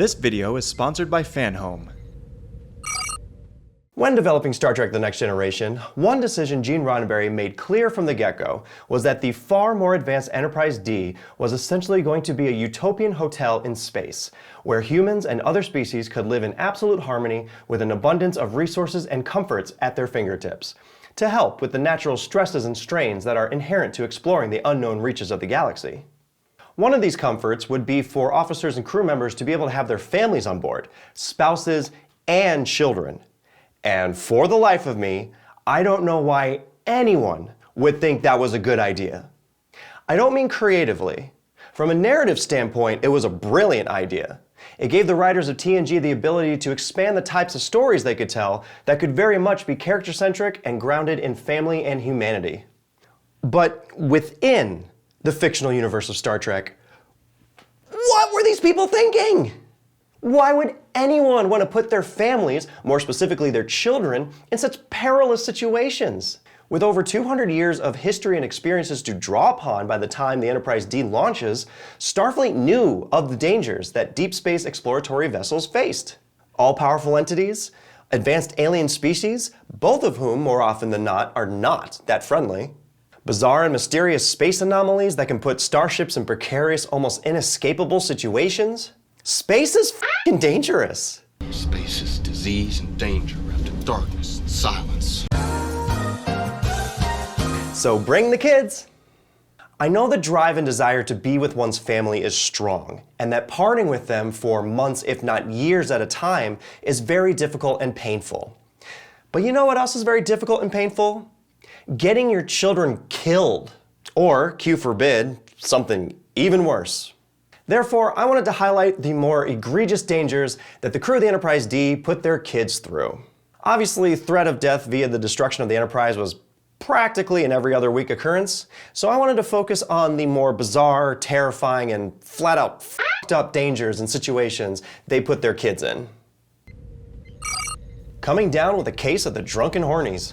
This video is sponsored by Fanhome. When developing Star Trek The Next Generation, one decision Gene Roddenberry made clear from the get-go was that the far more advanced Enterprise D was essentially going to be a utopian hotel in space, where humans and other species could live in absolute harmony with an abundance of resources and comforts at their fingertips, to help with the natural stresses and strains that are inherent to exploring the unknown reaches of the galaxy. One of these comforts would be for officers and crew members to be able to have their families on board, spouses and children. And for the life of me, I don't know why anyone would think that was a good idea. I don't mean creatively. From a narrative standpoint, it was a brilliant idea. It gave the writers of TNG the ability to expand the types of stories they could tell that could very much be character-centric and grounded in family and humanity. But within the fictional universe of Star Trek, what were these people thinking? Why would anyone want to put their families, more specifically their children, in such perilous situations? With over 200 years of history and experiences to draw upon by the time the Enterprise D launches, Starfleet knew of the dangers that deep space exploratory vessels faced. All-powerful entities, advanced alien species, both of whom, more often than not, are not that friendly. Bizarre and mysterious space anomalies that can put starships in precarious, almost inescapable situations. Space is f***ing dangerous. Space is disease and danger after darkness and silence. So bring the kids. I know the drive and desire to be with one's family is strong, and that parting with them for months, if not years at a time, is very difficult and painful. But you know what else is very difficult and painful? Getting your children killed, or, Q forbid, something even worse. Therefore, I wanted to highlight the more egregious dangers that the crew of the Enterprise D put their kids through. Obviously, threat of death via the destruction of the Enterprise was practically an every other week occurrence, so I wanted to focus on the more bizarre, terrifying, and flat-out f***ed up dangers and situations they put their kids in. Coming down with a case of the drunken hornies.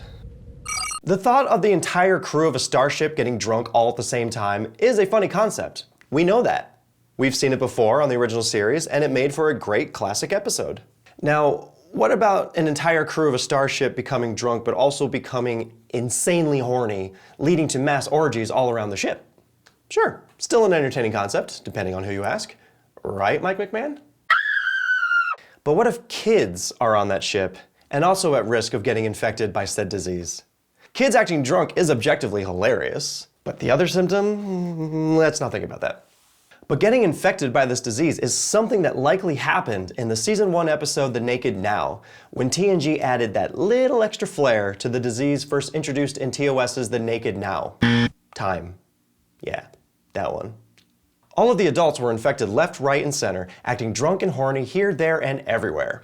The thought of the entire crew of a starship getting drunk all at the same time is a funny concept. We know that. We've seen it before on the original series, and it made for a great classic episode. Now, what about an entire crew of a starship becoming drunk but also becoming insanely horny, leading to mass orgies all around the ship? Sure, still an entertaining concept, depending on who you ask. Right, Mike McMahon? But what if kids are on that ship and also at risk of getting infected by said disease? Kids acting drunk is objectively hilarious, but the other symptom? Let's not think about that. But getting infected by this disease is something that likely happened in the Season 1 episode The Naked Now, when TNG added that little extra flair to the disease first introduced in TOS's The Naked Now time. Yeah, that one. All of the adults were infected left, right, and center, acting drunk and horny here, there, and everywhere.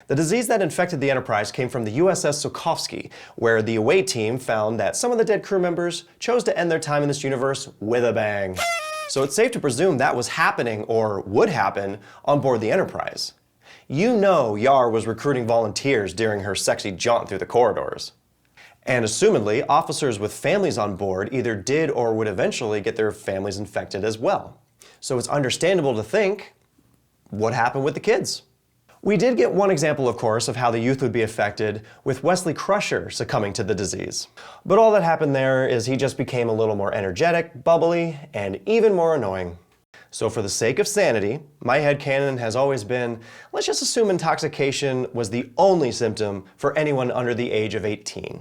The disease that infected the Enterprise came from the USS Sokovsky, where the away team found that some of the dead crew members chose to end their time in this universe with a bang. So it's safe to presume that was happening, or would happen, on board the Enterprise. You know Yar was recruiting volunteers during her sexy jaunt through the corridors. And assumedly, officers with families on board either did or would eventually get their families infected as well. So it's understandable to think, what happened with the kids? We did get one example, of course, of how the youth would be affected, with Wesley Crusher succumbing to the disease. But all that happened there is he just became a little more energetic, bubbly, and even more annoying. So for the sake of sanity, my headcanon has always been, let's just assume intoxication was the only symptom for anyone under the age of 18.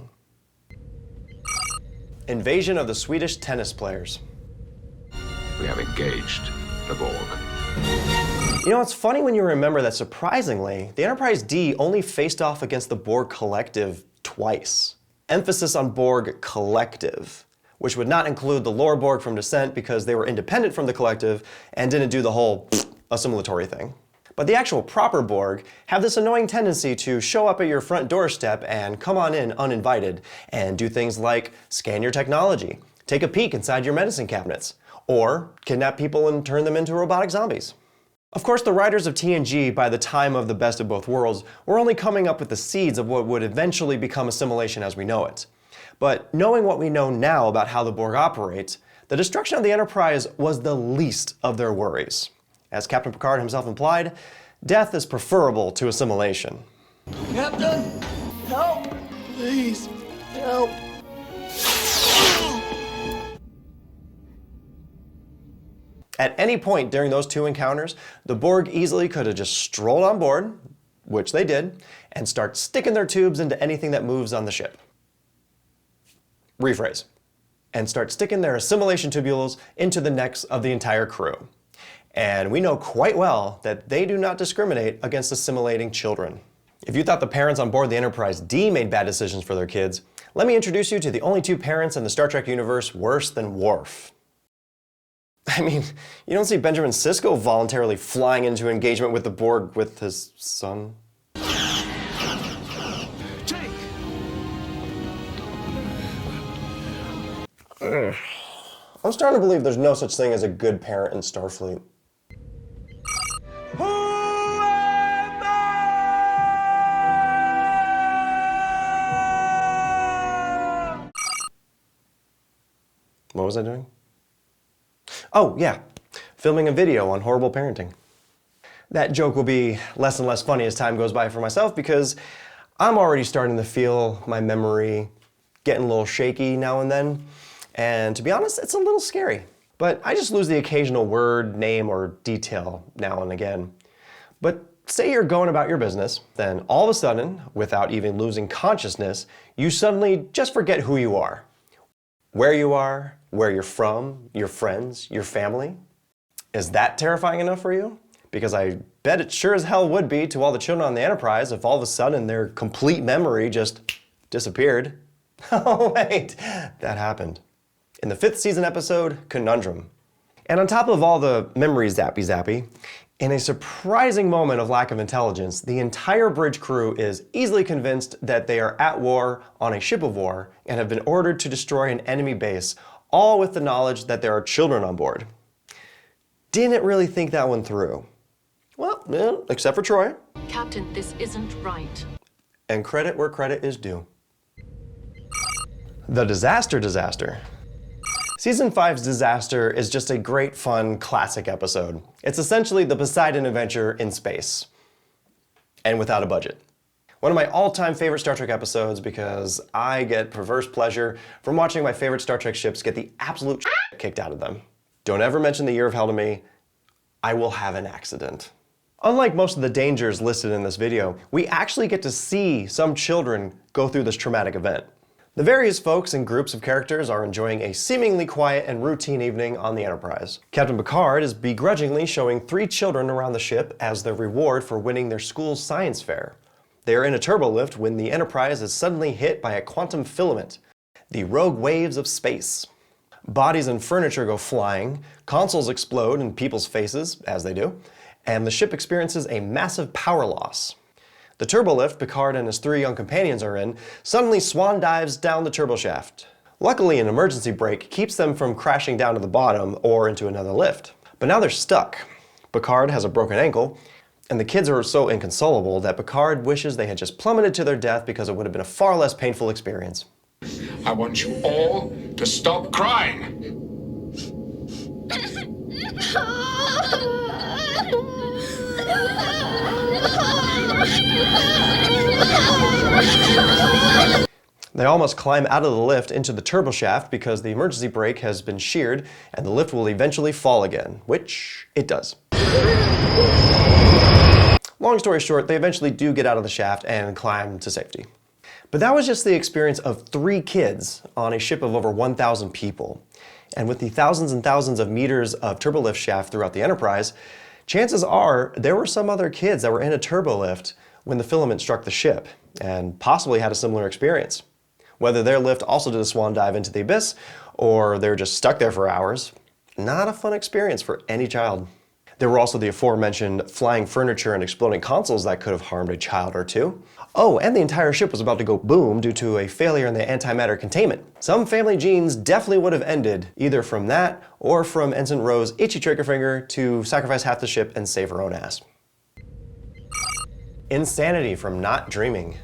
Invasion of the Swedish tennis players. We have engaged the Borg. You know, it's funny when you remember that surprisingly, the Enterprise D only faced off against the Borg Collective twice. Emphasis on Borg Collective, which would not include the Lore Borg from Descent because they were independent from the Collective and didn't do the whole assimilatory thing. But the actual proper Borg have this annoying tendency to show up at your front doorstep and come on in uninvited and do things like scan your technology, take a peek inside your medicine cabinets, or kidnap people and turn them into robotic zombies. Of course, the writers of TNG, by the time of the Best of Both Worlds, were only coming up with the seeds of what would eventually become assimilation as we know it. But knowing what we know now about how the Borg operate, the destruction of the Enterprise was the least of their worries. As Captain Picard himself implied, death is preferable to assimilation. Captain, help! Please, help! At any point during those two encounters, the Borg easily could have just strolled on board, which they did, and start sticking their tubes into anything that moves on the ship. Rephrase. And start sticking their assimilation tubules into the necks of the entire crew. And we know quite well that they do not discriminate against assimilating children. If you thought the parents on board the Enterprise D made bad decisions for their kids, let me introduce you to the only two parents in the Star Trek universe worse than Worf. I mean, you don't see Benjamin Sisko voluntarily flying into engagement with the Borg with his son. Jake! I'm starting to believe there's no such thing as a good parent in Starfleet. What was I doing? Oh, yeah, filming a video on horrible parenting. That joke will be less and less funny as time goes by for myself because I'm already starting to feel my memory getting a little shaky now and then. And to be honest, it's a little scary. But I just lose the occasional word, name, or detail now and again. But say you're going about your business, then all of a sudden, without even losing consciousness, you suddenly just forget who you are. Where you are, where you're from, your friends, your family. Is that terrifying enough for you? Because I bet it sure as hell would be to all the children on the Enterprise if all of a sudden their complete memory just disappeared. Oh wait, that happened. In the 5th season episode, Conundrum. And on top of all the memory zappy, in a surprising moment of lack of intelligence, the entire bridge crew is easily convinced that they are at war on a ship of war and have been ordered to destroy an enemy base, all with the knowledge that there are children on board. Didn't really think that one through. Well, except for Troy. Captain, this isn't right. And credit where credit is due. The Disaster. Season 5's Disaster is just a great, fun, classic episode. It's essentially the Poseidon adventure in space. And without a budget. One of my all-time favorite Star Trek episodes because I get perverse pleasure from watching my favorite Star Trek ships get the absolute shit kicked out of them. Don't ever mention the year of hell to me. I will have an accident. Unlike most of the dangers listed in this video, we actually get to see some children go through this traumatic event. The various folks and groups of characters are enjoying a seemingly quiet and routine evening on the Enterprise. Captain Picard is begrudgingly showing 3 children around the ship as their reward for winning their school's science fair. They are in a turbolift when the Enterprise is suddenly hit by a quantum filament, the rogue waves of space. Bodies and furniture go flying, consoles explode in people's faces, as they do, and the ship experiences a massive power loss. The turbolift Picard and his 3 young companions are in suddenly swan dives down the turboshaft. Luckily, an emergency brake keeps them from crashing down to the bottom or into another lift. But now they're stuck. Picard has a broken ankle, and the kids are so inconsolable that Picard wishes they had just plummeted to their death because it would have been a far less painful experience. I want you all to stop crying. They almost climb out of the lift into the turboshaft because the emergency brake has been sheared and the lift will eventually fall again, which it does. Long story short, they eventually do get out of the shaft and climb to safety. But that was just the experience of 3 kids on a ship of over 1,000 people. And with the thousands and thousands of meters of turbolift shaft throughout the Enterprise, chances are there were some other kids that were in a turbolift when the filament struck the ship and possibly had a similar experience. Whether their lift also did a swan dive into the abyss or they were just stuck there for hours, not a fun experience for any child. There were also the aforementioned flying furniture and exploding consoles that could have harmed a child or 2. Oh, and the entire ship was about to go boom due to a failure in the antimatter containment. Some family genes definitely would have ended either from that or from Ensign Rowe's itchy trigger finger to sacrifice half the ship and save her own ass. Insanity from not dreaming.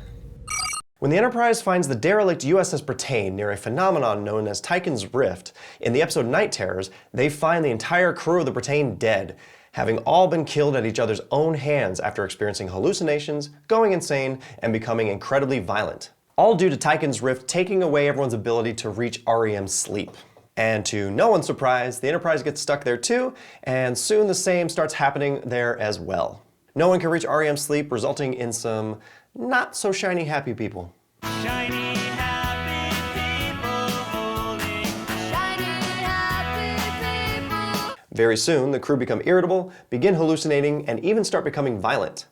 When the Enterprise finds the derelict USS Brittain near a phenomenon known as Tychon's Rift, in the episode Night Terrors, they find the entire crew of the Brittain dead, having all been killed at each other's own hands after experiencing hallucinations, going insane, and becoming incredibly violent. All due to Tychon's rift taking away everyone's ability to reach REM's sleep. And to no one's surprise, the Enterprise gets stuck there too, and soon the same starts happening there as well. No one can reach REM's sleep, resulting in some not so shiny happy people. Shiny, happy people holding shiny, happy people. Very soon, the crew become irritable, begin hallucinating, and even start becoming violent.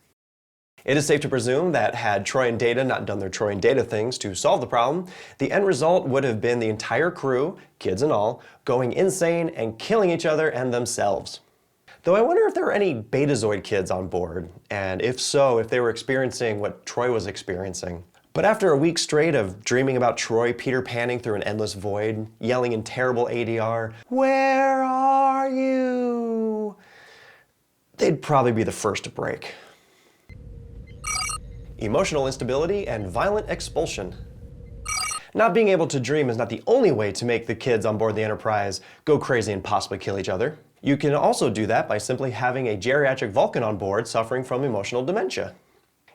It is safe to presume that had Troy and Data not done their Troy and Data things to solve the problem, the end result would have been the entire crew, kids and all, going insane and killing each other and themselves. Though I wonder if there were any Betazoid kids on board, and if so, if they were experiencing what Troy was experiencing. But after a week straight of dreaming about Troy Peter panning through an endless void, yelling in terrible ADR, "Where are you?" they'd probably be the first to break. Emotional instability and violent expulsion. Not being able to dream is not the only way to make the kids on board the Enterprise go crazy and possibly kill each other. You can also do that by simply having a geriatric Vulcan on board suffering from emotional dementia.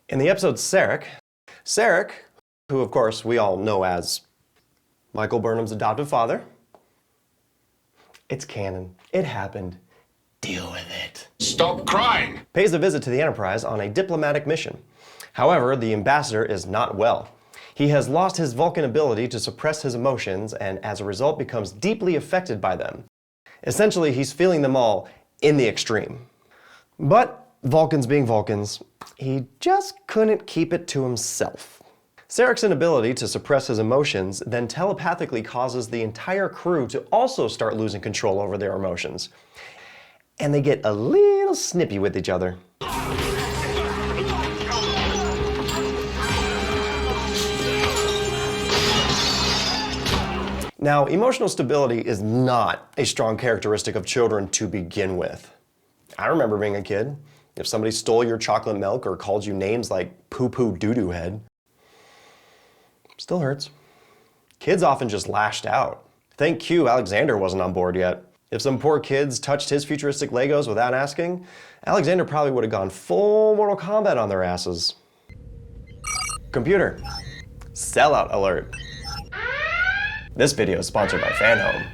In the episode Sarek, who of course we all know as Michael Burnham's adoptive father, it's canon, it happened, deal with it, Stop crying! pays a visit to the Enterprise on a diplomatic mission. However, the ambassador is not well. He has lost his Vulcan ability to suppress his emotions and as a result becomes deeply affected by them. Essentially, he's feeling them all in the extreme. But Vulcans being Vulcans, he just couldn't keep it to himself. Sarek's inability to suppress his emotions then telepathically causes the entire crew to also start losing control over their emotions. And they get a little snippy with each other. Now, emotional stability is not a strong characteristic of children to begin with. I remember being a kid. If somebody stole your chocolate milk or called you names like poo-poo doo-doo head, still hurts. Kids often just lashed out. Thank Q Alexander wasn't on board yet. If some poor kids touched his futuristic Legos without asking, Alexander probably would have gone full Mortal Kombat on their asses. Computer, sellout alert. This video is sponsored by Fanhome.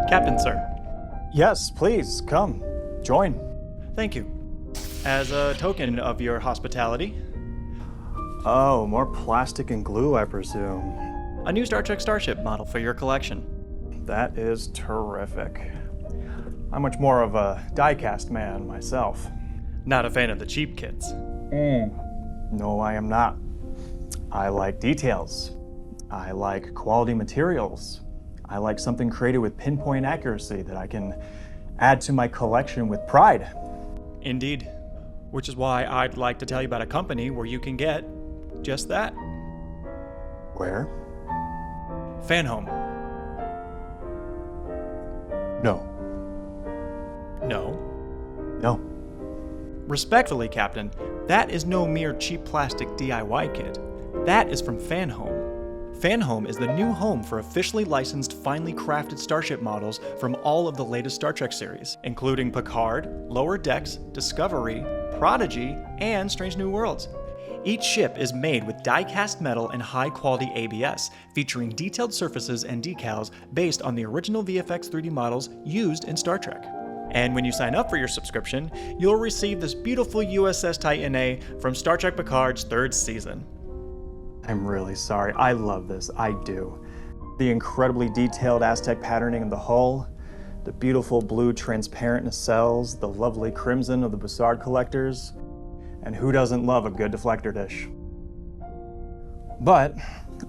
Captain, sir. Yes, please, come. Join. Thank you. As a token of your hospitality, Oh, more plastic and glue, I presume. a new Star Trek starship model for your collection. That is terrific. I'm much more of a die-cast man myself. Not a fan of the cheap kits. No, I am not. I like details. I like quality materials. I like something created with pinpoint accuracy that I can add to my collection with pride. Indeed. Which is why I'd like to tell you about a company where you can get just that. Where? Fanhome. No. No. No. Respectfully, Captain, that is no mere cheap plastic DIY kit. That is from Fanhome. Fanhome is the new home for officially licensed, finely crafted starship models from all of the latest Star Trek series, including Picard, Lower Decks, Discovery, Prodigy, and Strange New Worlds. Each ship is made with die-cast metal and high-quality ABS, featuring detailed surfaces and decals based on the original VFX 3D models used in Star Trek. And when you sign up for your subscription, you'll receive this beautiful USS Titan A from Star Trek Picard's 3rd season. I'm really sorry. I love this. I do. The incredibly detailed Aztec patterning of the hull, the beautiful blue transparent nacelles, the lovely crimson of the Bussard collectors, and who doesn't love a good deflector dish? But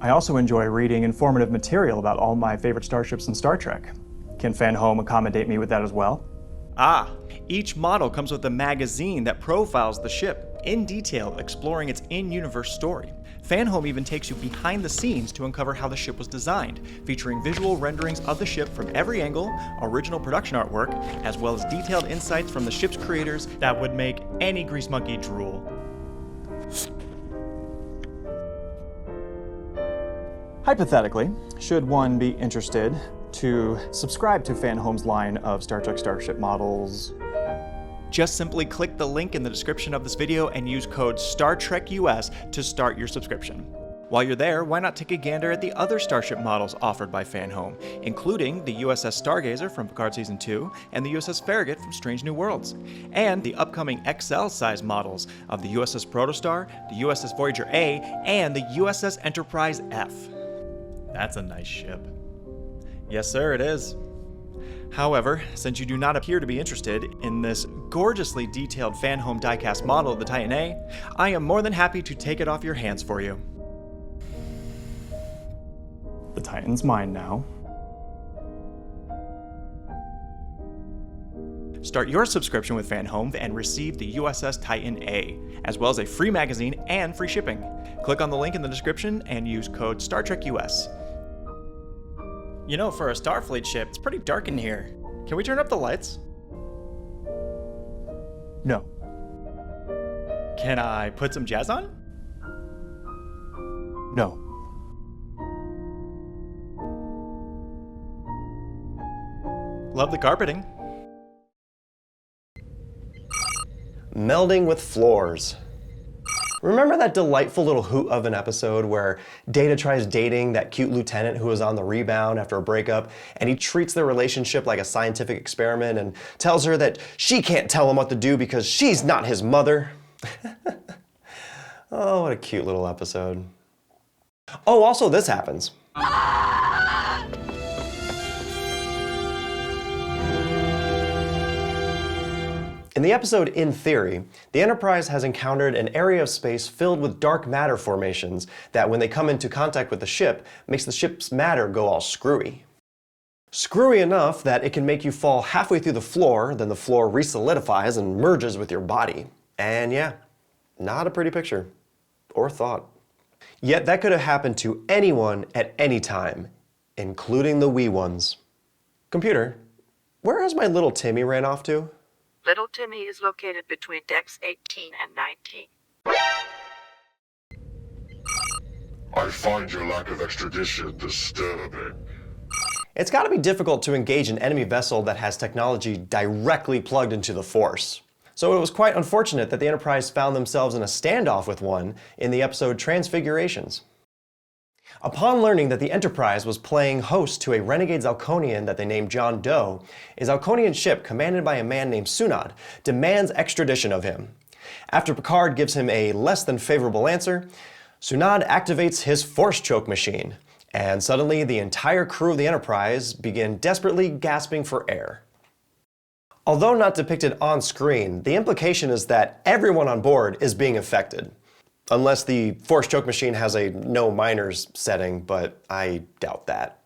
I also enjoy reading informative material about all my favorite starships in Star Trek. Can Fanhome accommodate me with that as well? Ah, each model comes with a magazine that profiles the ship. in detail exploring its in-universe story. Fanhome even takes you behind the scenes to uncover how the ship was designed, featuring visual renderings of the ship from every angle, original production artwork, as well as detailed insights from the ship's creators that would make any grease monkey drool. Hypothetically, should one be interested to subscribe to Fanhome's line of Star Trek Starship models, just simply click the link in the description of this video and use code STARTREKUS to start your subscription. While you're there, why not take a gander at the other Starship models offered by Fanhome, including the USS Stargazer from Picard Season 2 and the USS Farragut from Strange New Worlds, and the upcoming XL-size models of the USS Protostar, the USS Voyager A, and the USS Enterprise F. That's a nice ship. Yes, sir, it is. However, since you do not appear to be interested in this gorgeously detailed Fanhome diecast model of the Titan A, I am more than happy to take it off your hands for you. the Titan's mine now. Start your subscription with Fanhome and receive the USS Titan A, as well as a free magazine and free shipping. Click on the link in the description and use code STARTREKUS. You know, for a Starfleet ship, it's pretty dark in here. Can we turn up the lights? No. Can I put some jazz on? No. Love the carpeting. Melding with floors. Remember that delightful little hoot of an episode where Data tries dating that cute lieutenant who was on the rebound after a breakup, and he treats their relationship like a scientific experiment and tells her that she can't tell him what to do because she's not his mother? Oh, what a cute little episode. Oh, also this happens. In the episode In Theory, the Enterprise has encountered an area of space filled with dark matter formations that, when they come into contact with the ship, makes the ship's matter go all screwy. Screwy enough that it can make you fall halfway through the floor, then the floor resolidifies and merges with your body. And yeah, not a pretty picture. Or thought. Yet that could have happened to anyone at any time, including the wee ones. Computer, where has my little Timmy ran off to? Little Timmy is located between decks 18 and 19. I find your lack of extradition disturbing. It's got to be difficult to engage an enemy vessel that has technology directly plugged into the Force. So it was quite unfortunate that the Enterprise found themselves in a standoff with one in the episode Transfigurations. Upon learning that the Enterprise was playing host to a renegade Zalconian that they named John Doe, a Zalconian ship commanded by a man named Sunad demands extradition of him. After Picard gives him a less than favorable answer, Sunad activates his force choke machine, and suddenly the entire crew of the Enterprise begin desperately gasping for air. Although not depicted on screen, the implication is that everyone on board is being affected. Unless the force choke machine has a no minors setting, but I doubt that.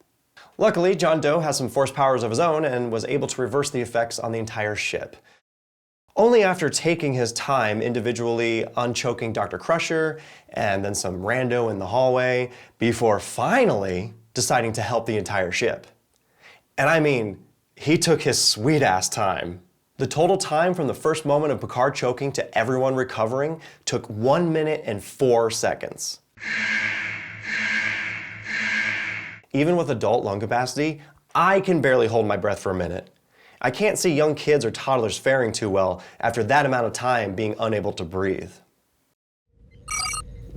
Luckily, John Doe has some force powers of his own and was able to reverse the effects on the entire ship. Only after taking his time individually unchoking Dr. Crusher and then some rando in the hallway before finally deciding to help the entire ship. And I mean, he took his sweet ass time. The total time from the first moment of Picard choking to everyone recovering took 1 minute and 4 seconds. Even with adult lung capacity, I can barely hold my breath for a minute. I can't see young kids or toddlers faring too well after that amount of time being unable to breathe.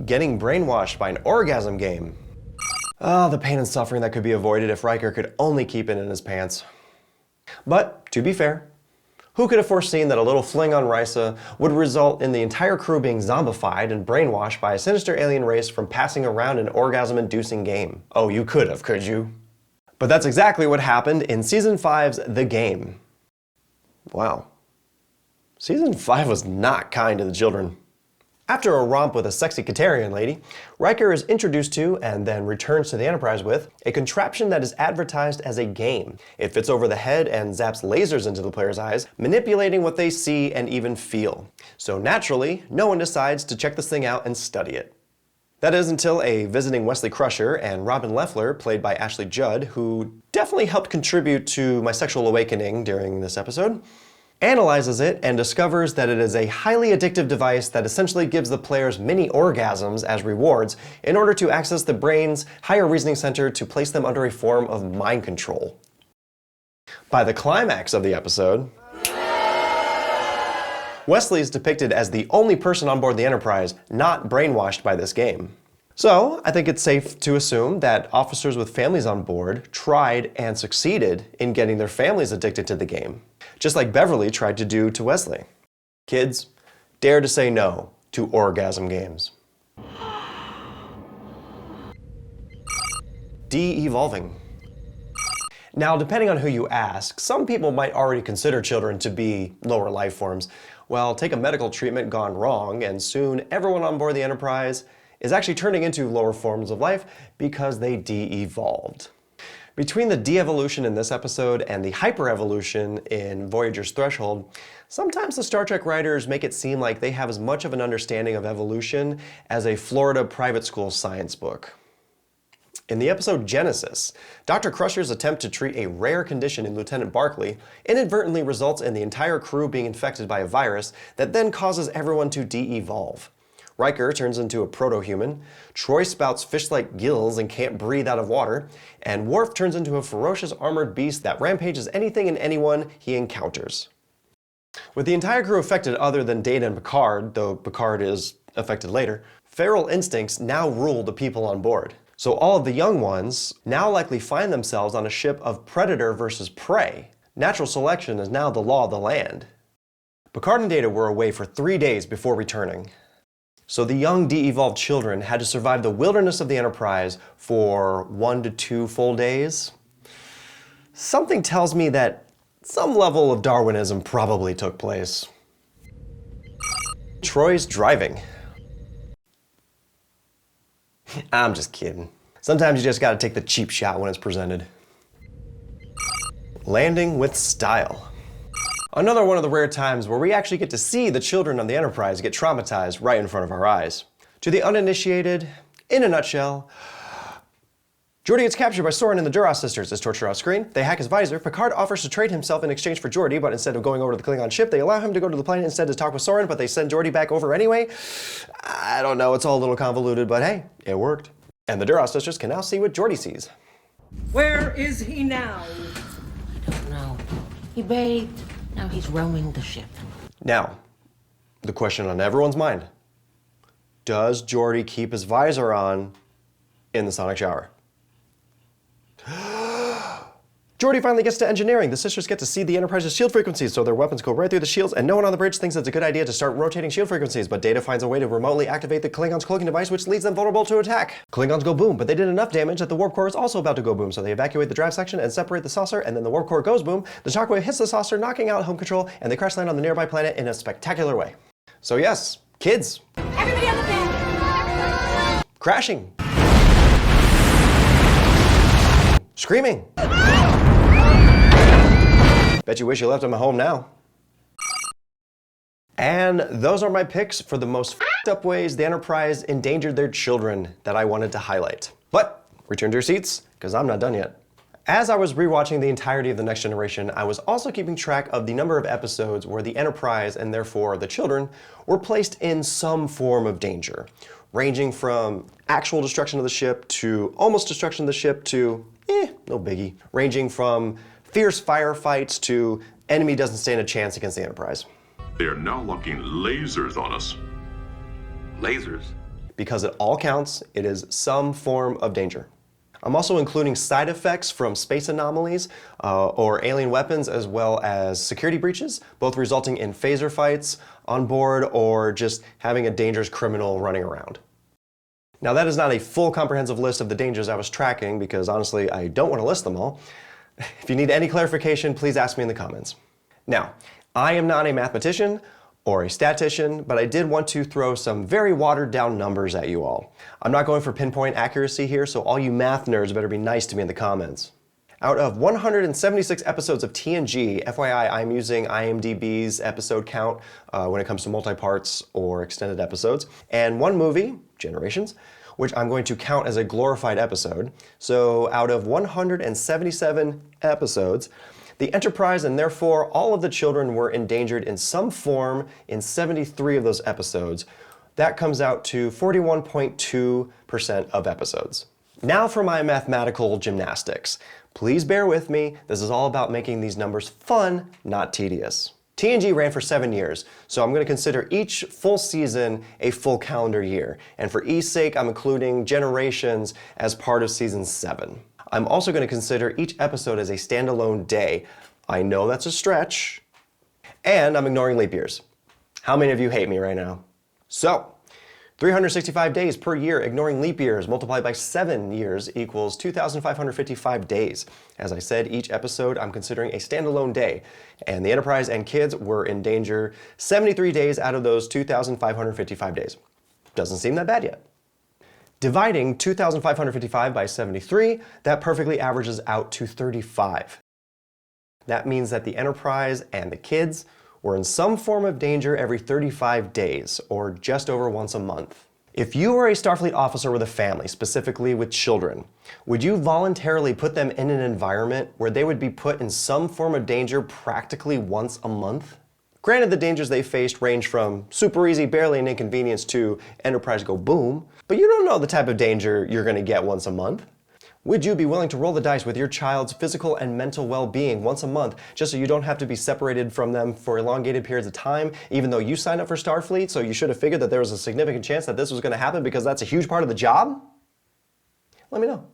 Getting brainwashed by an orgasm game. Ah, the pain and suffering that could be avoided if Riker could only keep it in his pants. But, to be fair, who could have foreseen that a little fling on Risa would result in the entire crew being zombified and brainwashed by a sinister alien race from passing around an orgasm-inducing game? Oh, you could have, could you? But that's exactly what happened in Season 5's The Game. Wow. Season 5 was not kind to the children. After a romp with a sexy Katarian lady, Riker is introduced to, and then returns to the Enterprise with, a contraption that is advertised as a game. It fits over the head and zaps lasers into the player's eyes, manipulating what they see and even feel. So naturally, no one decides to check this thing out and study it. That is until a visiting Wesley Crusher and Robin Leffler, played by Ashley Judd, who definitely helped contribute to my sexual awakening during this episode, analyzes it and discovers that it is a highly addictive device that essentially gives the players mini orgasms as rewards in order to access the brain's higher reasoning center to place them under a form of mind control. By the climax of the episode, Wesley is depicted as the only person on board the Enterprise not brainwashed by this game. So, I think it's safe to assume that officers with families on board tried and succeeded in getting their families addicted to the game, just like Beverly tried to do to Wesley. Kids, dare to say no to orgasm games. De-evolving. Now, depending on who you ask, some people might already consider children to be lower life forms. Well, take a medical treatment gone wrong, and soon everyone on board the Enterprise is actually turning into lower forms of life because they de-evolved. Between the de-evolution in this episode and the hyper-evolution in Voyager's Threshold, sometimes the Star Trek writers make it seem like they have as much of an understanding of evolution as a Florida private school science book. In the episode Genesis, Dr. Crusher's attempt to treat a rare condition in Lieutenant Barclay inadvertently results in the entire crew being infected by a virus that then causes everyone to de-evolve. Riker turns into a proto-human, Troy spouts fish-like gills and can't breathe out of water, and Worf turns into a ferocious armored beast that rampages anything and anyone he encounters. With the entire crew affected other than Data and Picard, though Picard is affected later, feral instincts now rule the people on board. So all of the young ones now likely find themselves on a ship of predator versus prey. Natural selection is now the law of the land. Picard and Data were away for 3 days before returning. So the young de-evolved children had to survive the wilderness of the Enterprise for 1 to 2 full days. Something tells me that some level of Darwinism probably took place. Troy's driving. I'm just kidding. Sometimes you just gotta take the cheap shot when it's presented. Landing with style. Another one of the rare times where we actually get to see the children of the Enterprise get traumatized right in front of our eyes. To the uninitiated, in a nutshell, Geordi gets captured by Soren and the Duras sisters. As tortured off screen, they hack his visor. Picard offers to trade himself in exchange for Geordi, but instead of going over to the Klingon ship, they allow him to go to the planet instead to talk with Soren, but they send Geordi back over anyway. I don't know, it's all a little convoluted, but hey, it worked. And the Duras sisters can now see what Geordi sees. Where is he now? I don't know. He bathed. Now he's roaming the ship. Now, the question on everyone's mind. Does Geordi keep his visor on in the sonic shower? Geordi finally gets to engineering. The sisters get to see the Enterprise's shield frequencies, so their weapons go right through the shields, and no one on the bridge thinks it's a good idea to start rotating shield frequencies, but Data finds a way to remotely activate the Klingons' cloaking device, which leaves them vulnerable to attack. Klingons go boom, but they did enough damage that the warp core is also about to go boom, so they evacuate the drive section and separate the saucer, and then the warp core goes boom, the shockwave hits the saucer, knocking out home control, and they crash land on the nearby planet in a spectacular way. So yes, kids. Everybody on the bed! Crashing. Screaming. Bet you wish you left them at home now. And those are my picks for the most f***ed up ways the Enterprise endangered their children that I wanted to highlight. But return to your seats, because I'm not done yet. As I was rewatching the entirety of The Next Generation, I was also keeping track of the number of episodes where the Enterprise, and therefore the children, were placed in some form of danger, ranging from actual destruction of the ship to almost destruction of the ship to, no biggie, ranging from fierce firefights to enemy doesn't stand a chance against the Enterprise. They are now locking lasers on us. Lasers? Because it all counts, it is some form of danger. I'm also including side effects from space anomalies or alien weapons, as well as security breaches, both resulting in phaser fights on board or just having a dangerous criminal running around. Now that is not a full comprehensive list of the dangers I was tracking, because honestly I don't want to list them all. If you need any clarification, please ask me in the comments. Now, I am not a mathematician or a statistician, but I did want to throw some very watered down numbers at you all. I'm not going for pinpoint accuracy here, so all you math nerds better be nice to me in the comments. Out of 176 episodes of TNG, FYI, I'm using IMDb's episode count when it comes to multi-parts or extended episodes, and one movie, Generations, which I'm going to count as a glorified episode. So out of 177 episodes, the Enterprise and therefore all of the children were endangered in some form in 73 of those episodes. That comes out to 41.2% of episodes. Now for my mathematical gymnastics. Please bear with me, this is all about making these numbers fun, not tedious. TNG ran for 7 years, so I'm going to consider each full season a full calendar year. And for ease sake, I'm including Generations as part of season 7. I'm also going to consider each episode as a standalone day. I know that's a stretch. And I'm ignoring leap years. How many of you hate me right now? So, 365 days per year, ignoring leap years, multiplied by 7 years equals 2,555 days. As I said, each episode I'm considering a standalone day. And the Enterprise and kids were in danger 73 days out of those 2,555 days. Doesn't seem that bad yet. Dividing 2,555 by 73, that perfectly averages out to 35. That means that the Enterprise and the kids were in some form of danger every 35 days, or just over once a month. If you were a Starfleet officer with a family, specifically with children, would you voluntarily put them in an environment where they would be put in some form of danger practically once a month? Granted, the dangers they faced range from super easy, barely an inconvenience to Enterprise go boom, but you don't know the type of danger you're going to get once a month. Would you be willing to roll the dice with your child's physical and mental well-being once a month just so you don't have to be separated from them for elongated periods of time, even though you signed up for Starfleet, so you should have figured that there was a significant chance that this was going to happen because that's a huge part of the job? Let me know.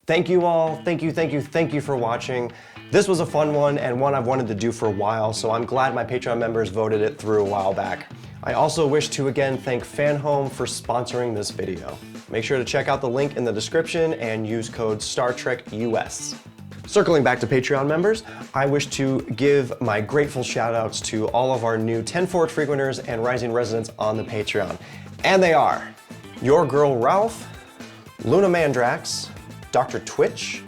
Thank you all. Thank you for watching. This was a fun one and one I've wanted to do for a while, so I'm glad my Patreon members voted it through a while back. I also wish to again thank Fanhome for sponsoring this video. Make sure to check out the link in the description and use code STARTREKUS. Circling back to Patreon members, I wish to give my grateful shoutouts to all of our new 10 Forward frequenters and rising residents on the Patreon. And they are Your Girl Ralph, Luna Mandrax, Dr. Twitch,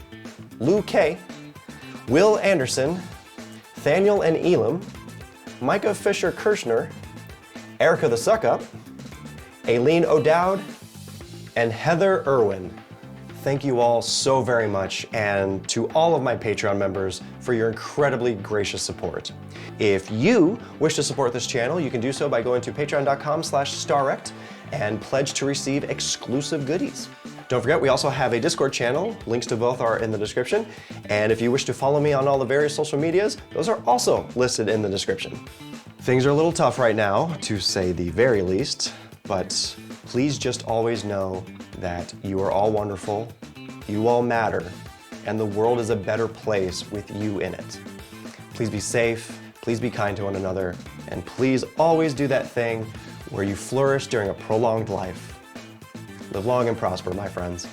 Lou K, Will Anderson, Thaniel and Elam, Micah Fisher-Kirshner, Erica the Suckup, Aileen O'Dowd, and Heather Irwin. Thank you all so very much, and to all of my Patreon members for your incredibly gracious support. If you wish to support this channel, you can do so by going to patreon.com/starrekt and pledge to receive exclusive goodies. Don't forget, we also have a Discord channel. Links to both are in the description. And if you wish to follow me on all the various social medias, those are also listed in the description. Things are a little tough right now, to say the very least, but please just always know that you are all wonderful, you all matter, and the world is a better place with you in it. Please be safe, please be kind to one another, and please always do that thing where you flourish during a prolonged life. Live long and prosper, my friends.